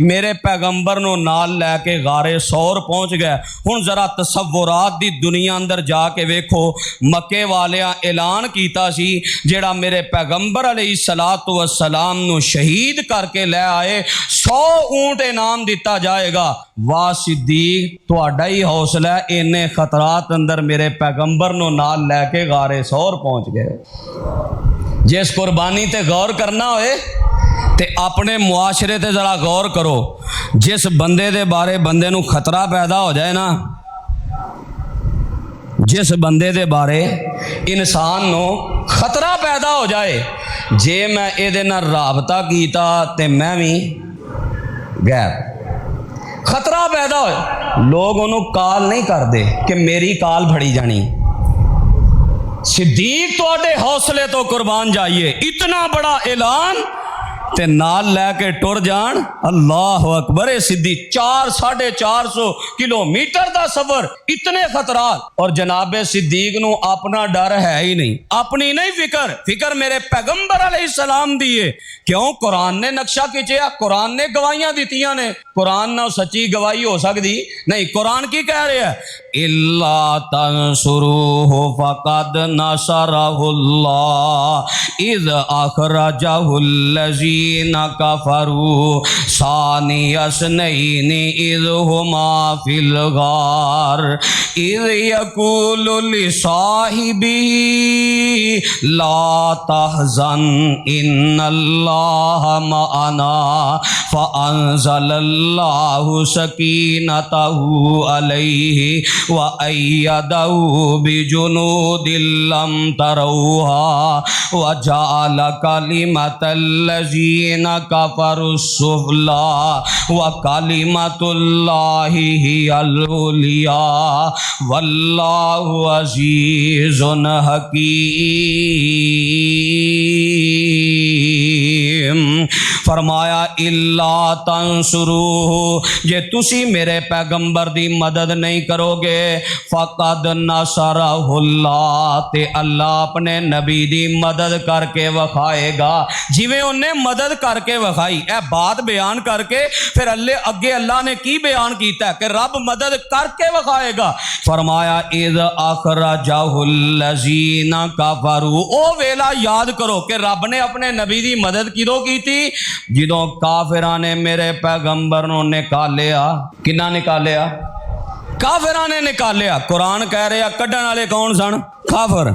[SPEAKER 1] मेरे पैगंबर नो नाल लैके गारे सौर पहुंच गए। हुण जरा तसव्वुरात दी दुनिया अंदर जाके वेखो, मक्के वालियां ऐलान कीता सी जेड़ा मेरे पैगंबर अलैहिस्सलातु वस्सलाम नु शहीद करके ले आए 100 ऊंट इनाम दिता जाएगा। वाह सिद्दीक, तुहाडा ही हौसला है, इन्ने खतरात अंदर मेरे पैगंबर नो नाल लैके गारे सौर पहुंच गए। जिस कुर्बानी ते गौर करना होए ते अपने मुआशरे ते जरा गौर करो। जिस बंदे दे बारे बंदे नू खतरा पैदा हो जाए ना, जिस बंदे दे बारे इंसान नो खतरा पैदा हो जाए, जे मैं इहदे नाल राबता कीता ते मैं भी गैर खतरा पैदा हो, लोग उन्होंने कॉल नहीं करते कि मेरी कॉल फड़ी जानी। सिद्दीक तुहाडे हौसले तो कुर्बान जाइए, इतना बड़ा ऐलान ते नाल लैके टुर जान। अल्लाह अकबर। सिद्दीक 400-450 किलोमीटर का सफर, इतने खतरात, और जनाबे सिद्दीक नू अपना डर है ही नहीं, अपनी नहीं फिक्र मेरे पैगंबर अलैहिस्सलाम दी है। क्यों? कुरान ने नक्शा खिंचिया, कुरान ने गवाहियां दितियां ने। कुरान ना सच्ची गवाही हो सकती नहीं। कुरान की कह रहे हैं, इल्ला तंसुरूहु फकद नसरहुल्लाह इज़ अखरजहुल्लज़ीना कफरू सानियस्नैनि इज़ हुमा फिल गार इज़ यक़ूलु लिसाहिबिही ला तहज़न इन्नल्लाह मअना फ़अंज़लल्लाहु सकीनतहु अलैहि व अय्यदहु बिजुनूदिन लम तरौहा व जअल कलिमतल्लज़ीना कफ़रुस्सुफ़ला व कलिमतुल्लाहि हियल उलिया वल्लाहु अज़ीज़ुन हकीम। फरमाया इल्ला तंसुरूहु, जे तुसी मेरे पैगंबर दी मदद नहीं करोगे फकद नसरहुल्लाह, ते अल्लाह अपने नबी दी मदद करके वखाएगा जिवें उन्हें मदद करके वखाई। ए बात बयान करके फिर अल्लाह ने की बयान किया कि रब मदद करके वखाएगा। फरमाया इज़ अखरजहुल्लज़ीना कफरू, ओ वेला याद करो कि रब ने अपने नबी दी मदद किदों की थी, जिदों काफिरां ने मेरे पैगंबर नूं निकालिया। किन्ना निकालिया? काफिरां ने निकालिया। कुरान कह रहा कड्ढण वाले कौन सन? काफिर।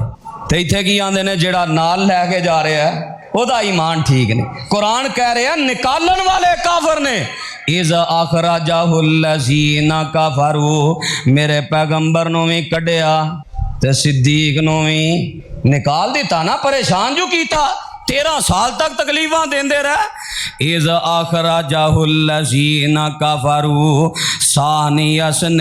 [SPEAKER 1] ते इत्थे की आंदे ने जेड़ा नाल लैके जा रहा है ओदा ईमान ठीक नहीं। कुरान कह रहा निकालन वाले काफिर ने। इज़ अखरजहुल्लज़ीना कफरू, मेरे पैगंबर नूं भी कढ़िया ते सिद्दीक नूं भी निकाल दिता ना, परेशान जो कीता 13 साल तक तकलीफां देंदे रहे। इज़ अखरजहुल्लज़ीना कफरू सानियस्नैन,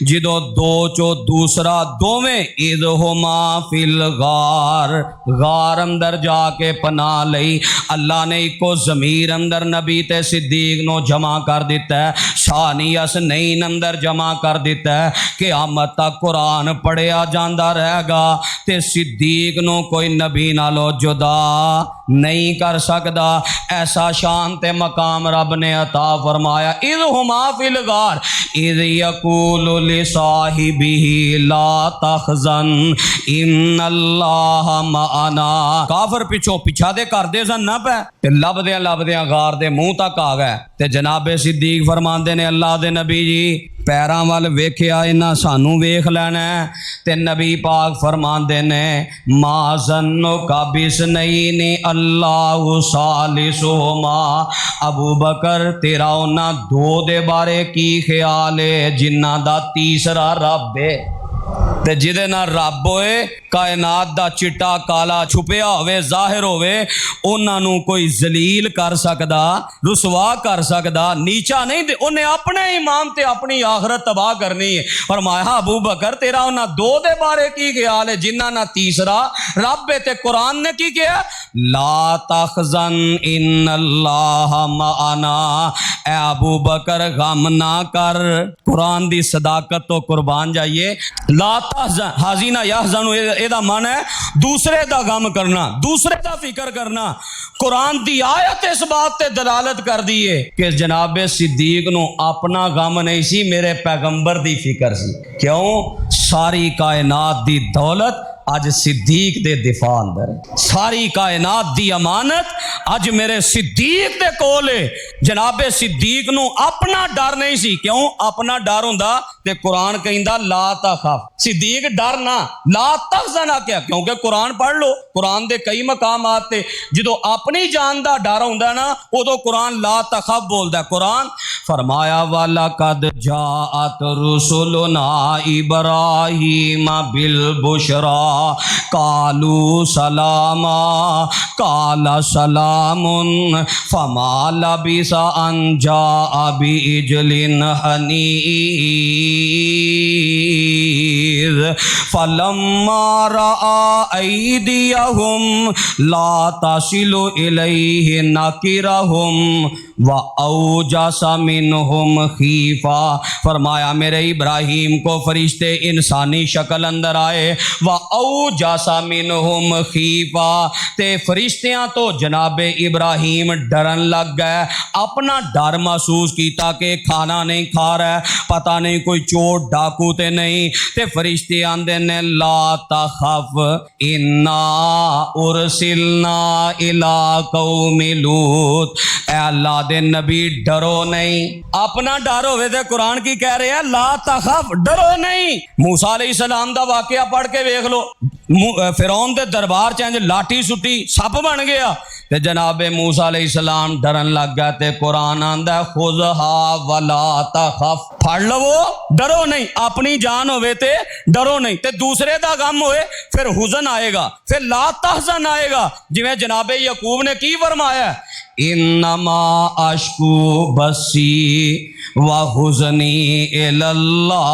[SPEAKER 1] जिदो दो चो दूसरा दोवें इज़ हुमा फिल गार, गार अंदर जाके पना लई। अल्लाह ने इको ज़मीर अंदर नबी ते सिद्दीक नो जमा कर दिता है, सानियस्नैन अंदर जमा कर दिता है। क़यामत तक कुरान पढ़िया जांदा रहेगा ते सिद्दीक नो कोई नबी नालों जुदा नहीं कर सकता। ऐसा शान ते मकाम रब ने अता फरमाया। इज़ हुमा फिल गार इज़ यक़ूलु लिसाहिबिही ला तहज़न इन्नल्लाह मअना। काफिर पिछों पिछा दे करदे सन ना पै ते लभदियां गार दे मुंह तक आ गए। ते जनाबे सिद्दीक फरमांदे ने अल्लाह दे नबी जी पैरां वाल वेख्या इन्हां सानू वेख लैना है। ते नबी पाक फरमांदे ने माज़न्नो काबिस नहीं ने अल्लाहु सालिसुहुमा, अबू बकर तेरा उन्हां दो दे बारे की ख्याल है जिन्हां दा तीसरा रब है। ते जिदे नाल रब होए कायनात दा चिट्टा काला छुपिया होवे जाहिर होवे, उन्हां नूं कोई जलील कर सकदा, रुसवा कर सकदा, नीचा नहीं दे। उन्हें अपने ईमान ते अपनी आखरत तबाह करनी है। फरमाया अबू बकर तेरा उन्हां दो दे बारे की ख्याल है जिन्हां ना तीसरा रब है। ते कुरान ने की किया ला तहज़न इन्नल्लाह मअना, ए अबू बकर गम ना कर। कुरान दी सदाकत तो कुर्बान जाइए। ला तहज़न हाज़िना यहज़नु एदा मन है दूसरे दा गम करना, दूसरे दा फिक्र करना। कुरान दी आयत इस बात ते दलालत कर दी है कि जनाबे सिद्दीक नूं अपना गम नहीं सी, मेरे पैगंबर दी फिक्र सी। क्यों? सारी कायनात दी दौलत अज सिद्दीक दे दिफा अंदर है, सारी कायनात दी अमानत अज मेरे सिद्दीक दे कोल है। जनाबे सिद्दीक नूं अपना डर नहीं सी। क्यों? अपना डर हुंदा ते कुरान कहिंदा ला तखफ, सिद्दीक डर ना, ला तहज़न क्या? क्योंकि कुरान पढ़ लो, कुरान दे कई मकामात ते जदों अपनी जान दा डर हुंदा ना उदों कुरान ला तखफ बोलदा। कुरान फरमाया वाला कद जाअत रुसुलुना इब्राहीम बिल बुशरा कालू सलामा काला सलामुन फमा लबिसा अंजा अबी इजलिन हनीर फलम्मा रआ ऐदियहुम ला तसिलु इलैहि नकिरहुम व औजसा मिनहुम खीफा। फरमाया मेरे इब्राहिम को फरिश्ते इंसानी शक्ल अंदर आए, व औजसा मिनहुम खीफा, ते फरिश्तियां तो जनाबे इब्राहिम डरन लग गए। अपना डर महसूस किया कि खाना नहीं खा रहा, पता नहीं कोई चोर डाकू ते नहीं। ते फरिश्ते आंदे ने ला तखफ इन्ना उरसिलना इला कौमि लूत, ऐ अल्लाह दे नबी डरो नहीं। अपना डर होवे ते कुरान की कह रहे हैं ला तखफ, डरो नहीं। मूसा अलैहिस्सलाम दा वाकया पढ़ के वेख लो, फिरौन दे दरबार च लाठी सुटी सप बन गया ते जनाबे मूसा अलैहिस्सलाम डरन लग गया। ते कुरान आंदा खुज़हा वला तखफ, फड़ लवो डरो नहीं। अपनी जान होवे ते डरो नहीं, ते दूसरे दा गम होए फिर हुज़न आएगा, फिर ला तहज़न आएगा। जिवें जनाबे यकूब ने की फरमाया इन्नमा अश्कू बसी व हुज़नी इलल्लाह।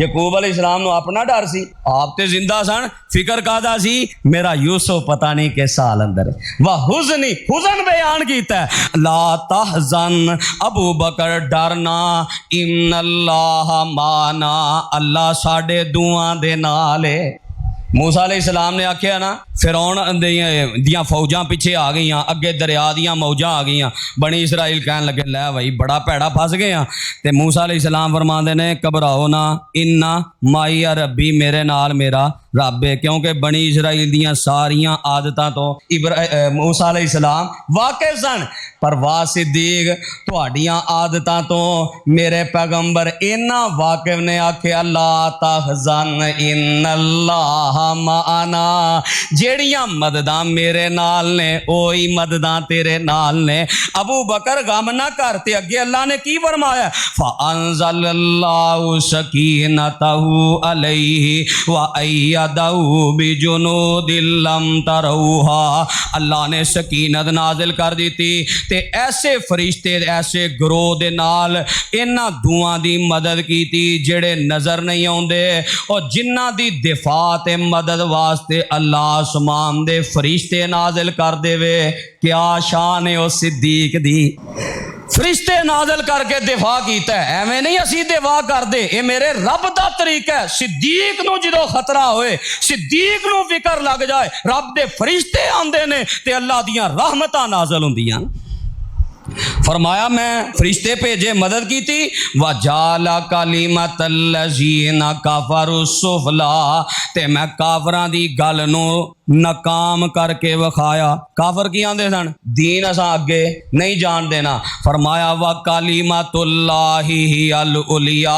[SPEAKER 1] ਯਕੂਬ अलैहिस्सलाम ਨੂੰ ਆਪਣਾ ਡਰ ਸੀ, ਆਪ ਤੇ ਜ਼ਿੰਦਾ ਸਨ। ਫਿਕਰ ਕਾਹਦਾ ਸੀ? ਮੇਰਾ ਯੂਸੁਫ ਪਤਾ ਨਹੀਂ ਕਿਸ ਹਾਲ ਅੰਦਰ। ਵਾਹ ਹੁਜ਼ਨੀ, ਹੁਜ਼ਨ ਬਿਆਨ ਕੀਤਾ। ਲਾ ਤਹਜ਼ਨ ਅਬੂ ਬਕਰ ਡਰਨਾ, ਇਨੱਲਾਹ ਮਾਨਾ, अल्लाह साढ़े दुआ दे नाल है। मूसा अलैहिस्सलाम ने आख्या ना फिरौन दियां फौजां पिछे आ गई, अगे दरिया दियां मौजां आ गई। बनी इसराइल कहन लगे लै भाई बड़ा भैड़ा फस गए हैं। तो मूसा अलैहिस्सलाम फरमाते ने घबराओ ना, इन्ना माई या रब्बी, मेरे नाल मेरा रब है। क्योंकि बनी इसराइल दियां सारियां आदतां तो मूसा अलैहिस्सलाम वाकिफ सन। पर वाह सिद्दीक, तुहाडियां आदतां तो मेरे पैगंबर इन्ना वाकिफ ने आख्या ला तहज़न इन्नल्लाह माना, जेड़ियां मददां मेरे नाल ने ओही मददां तेरे नाल ने। अबू बकर गम ना कर, ते अगे अल्लाह ने की फरमाया? फ़अंज़लल्लाहु सकीनतहु अलैहि व अय्यदहु बिजुनूदिन लम तरौहा। अल्लाह ने सकीनत नाजिल कर दी ते ऐसे फरिश्ते ऐसे ग्रोह दे नाल इन्हां दुआं दी मदद कीती जेड़े नज़र नहीं आउंदे, और जिन्हां दी दिफा ते मदद वास्ते अल्लाह आसमान दे फरिश्ते नाजिल कर देवे। क्या शान है उस सिद्दीक दी, फरिश्ते नाजिल करके दिफा कीता है। एवें नहीं असी दिफा करते, ये मेरे रब दा तरीका है। सिद्दीक नूं जदों खतरा होए, सिद्दीक नूं फिकर लग जाए, रब दे फरिश्ते आंदे ने ते अल्लाह दियां रहमतां नाजिल हुंदियां। फरमाया मैं फरिश्ते भेजे, मदद की थी। वजाला कलिमतल्लज़ीना कफरु सुफला, ते मैं काफरां दी गल नूं नाकाम करके विखाया। काफर की आंदे सन? दीन असां अगे नहीं जान देना। फरमाया व कलिमतुल्लाहि हियल उलिया,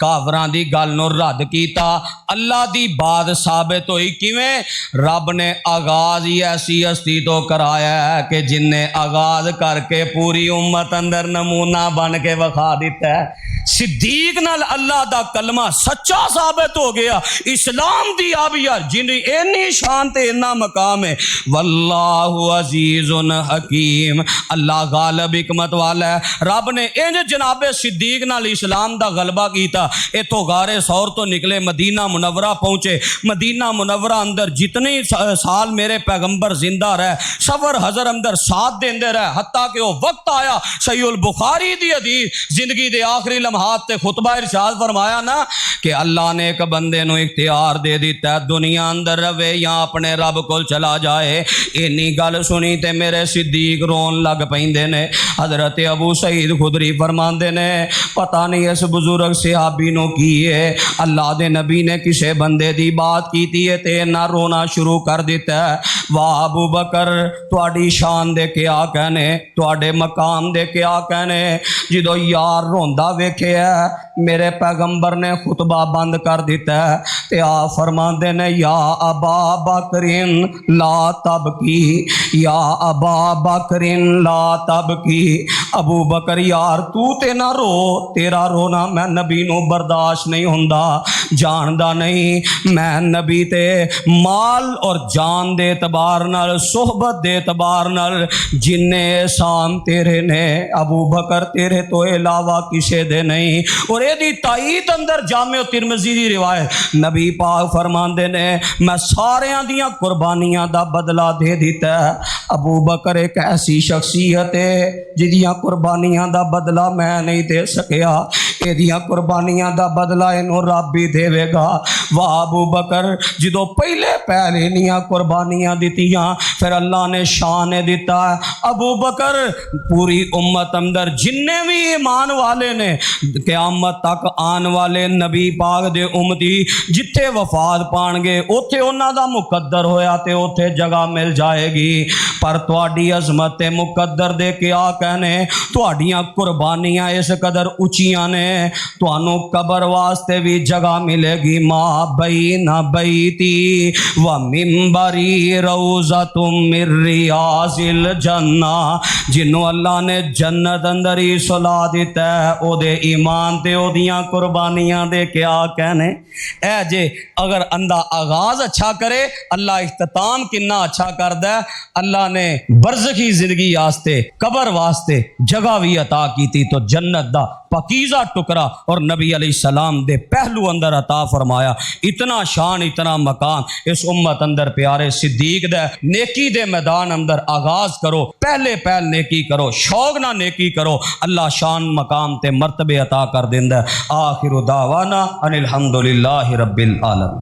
[SPEAKER 1] काफरां दी गल नूं रद्द कीता। अल्लाह दी बात साबित हुई किवें? रब ने आगाज ही ऐसी हस्ती तो कराया है कि जिन्ने आगाज करके पूरी उम्मत अंदर नमूना बन के विखा दिता है। सिद्दीक नाल अल्लाह दा कलमा सच्चा साबित हो गया। इस्लाम दी आबिया जिन्नी इन्नी शान ते इन्ना मकाम है। वल्लाहु अजीजुन हकीम, अल्लाह गालिब हिकमत वाला है। रब ने इंज जनाबे सिद्दीक नाल इस्लाम दा गलबा कीता। इथों गारे सौर तो निकले, मदीना मुनव्वरा पहुंचे। मदीना मुनव्वरा अंदर जितने साल मेरे पैगंबर जिंदा रहे, सफर हजर अंदर साथ देंदे रहे, हत्ता कि वो वक्त आया सहीहुल बुखारी दी हदीस जिंदगी दे आखिरी लम्हात ते खुतबा इरशाद फरमाया ना कि अल्लाह ने एक बंदे नूं इख्तियार दे दिता है, दुनिया अंदर रवे या अपने रब कोल चला जाए। इन्नी गल सुनी ते मेरे सिद्दीक रोन लग पैंदे ने। हजरत अबू सईद खुदरी फरमांदे ने पता नहीं इस बुजुर्ग सहाबी नूं की है, अल्लाह दे नबी ने किसे बंदे दी बात कीती है ते इन्ना रोना शुरू कर दिता है। वाह अबू बकर, तुहाडी शान दे क्या कहने, तुहाडे मकाम दे क्या कहने। जदों यार रोंदा वेखे मेरे पैगंबर ने खुतबा बंद कर दिता है ते आ फरमांदे ने या अबा बकरिन ला तबकी, या अबा बकरिन ला तबकी। अबू बकर यार तू ते ना रो, तेरा रोना मैं नबी नूं बर्दाश्त नहीं हुंदा। जानदा नहीं मैं नबी ते माल और जान दे एतबार नाल, सोहबत दे एतबार नाल जिन्ने एहसान तेरे ने अबू बकर तेरे तो इलावा किसे दे नहीं। और यदि ताईद अंदर जामे तिरमिज़ी दी रिवायत नबी पाक फरमांदे ने मैं सारियां दियां कुर्बानियां दा बदला दे दिता है। अबू बकर एक ऐसी शख्सियत है जिदियां कुर्बानियां दा बदला मैं नहीं दे सकिया, एदियां कुर्बानियां दा बदला इनू रब भी देवेगा। वाह अबू बकर, जदों पहले पहले इन्नियां कुर्बानियां दित्तियां फिर अल्लाह ने शान दिता है। अबू बकर पूरी उम्मत अंदर जिन्ने भी ईमान वाले ने क़यामत तक आने वाले नबी पाक दे उम्मती जिथे वफात पाणगे उथे उन्हां दा मुकद्दर होया ते उथे जगह मिल जाएगी। पर तुहाडी अज़मत ते मुकद्दर दे क्या कहने, तुहाडियां कुर्बानियां इस कदर उचियां ने, तुहानू कबर वास्ते भी जगह मिलेगी। माँ बैना बैती व मिंबरी रौज़तुम मिर रियाज़िल जन्ना, जिन्हों अल्लाह ने जन्नत अंदर ही सुला दिता है ओदे ईमान ते ओदियां कुर्बानियां दे क्या कहने। ऐ जे अगर अंदा आगाज अच्छा करे अल्लाह इख्तिताम किन्ना अच्छा करदा है। अल्लाह ने बरज़खी जिंदगी वास्ते कबर वास्ते जगह भी अता की तो जन्नत दा पकीज़ा टुकड़ा और नबी अलैहिस्सलाम दे पहलू अंदर अता फरमाया। इतना शान इतना मकाम इस उम्मत अंदर प्यारे सिद्दीक दे नेकी दे मैदान अंदर आगाज करो, पहले पहल नेकी करो, शौक ना नेकी करो, अल्लाह शान मकाम ते मर्तबे अता कर देंदा। आखिरु दावाना अनिल हम्दुलिल्लाहि रब्बिल आलमीन।